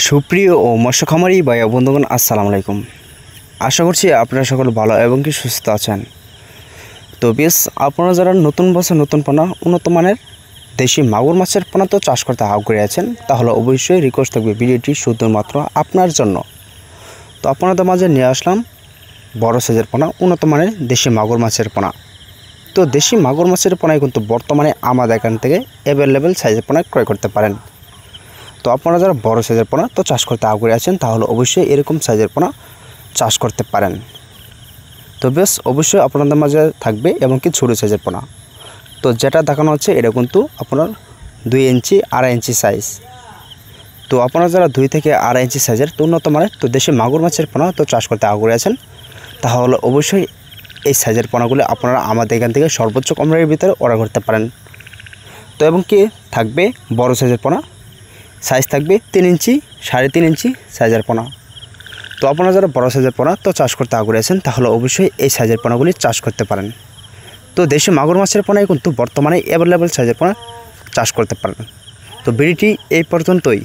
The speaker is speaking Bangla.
সুপ্রিয় ও মৎস্য খামারি ভাই বন্ধুগণ, আসসালামু আলাইকুম। আশা করছি আপনারা সকলে ভালো এবং কি সুস্থ আছেন। তো বেশ, আপনারা যারা নতুন বছর নতুন পোনা উন্নত মানের দেশি মাগুর মাছের পোনা তো চাষ করতে আগ্রহী আছেন, তাহলে অবশ্যই রিকোয়েস্ট থাকবে ভিডিওটি শুধুমাত্র আপনার জন্য। তো আপনাদের মাঝে নিয়ে আসলাম বড় সাইজের পোনা, উন্নত মানের দেশি মাগুর মাছের পোনা। তো দেশি মাগুর মাছের পোনায় কিন্তু বর্তমানে আমাদের এখান থেকে অ্যাভেলেবেল সাইজের পোনা ক্রয় করতে পারেন। তো আপনারা যারা বড় সাইজের পোনা তো চাষ করতে আগ্রহী আছেন, তাহলে অবশ্যই এরকম সাইজের পোনা চাষ করতে পারেন। তো বেশ, অবশ্যই আপনাদের মাঝে থাকবে এবং কি ছোটো সাইজের পোনা। তো যেটা দেখানো হচ্ছে এটা কিন্তু আপনার 2 ইঞ্চি 2.5 ইঞ্চি সাইজ। তো আপনারা যারা 2 থেকে 2.5 ইঞ্চি সাইজের তো উন্নত মানের তো দেশি মাগুর মাছের পোনা তো চাষ করতে আগ্রহী আছেন, তাহলে অবশ্যই এই সাইজের পোনাগুলি আপনারা আমাদের এখান থেকে সর্বোচ্চ কম রেটের ভিতরে অর্ডার করতে পারেন। তো এবং কি থাকবে বড় সাইজের পোনা, সাইজ থাকবে 3 ইঞ্চি 3.5 ইঞ্চি সাইজের পোনা। তো আপনারা যারা বড় সাইজের পোনা তো চাষ করতে আগ্রহী আছেন, তাহলে অবশ্যই এই সাইজের পোনাগুলি চাষ করতে পারেন। তো দেশি মাগুর মাছের পোনায় কিন্তু বর্তমানে অ্যাভেলেবেল সাইজের পোনা চাষ করতে পারেন। তো ভিডিওটি এই পর্যন্তই।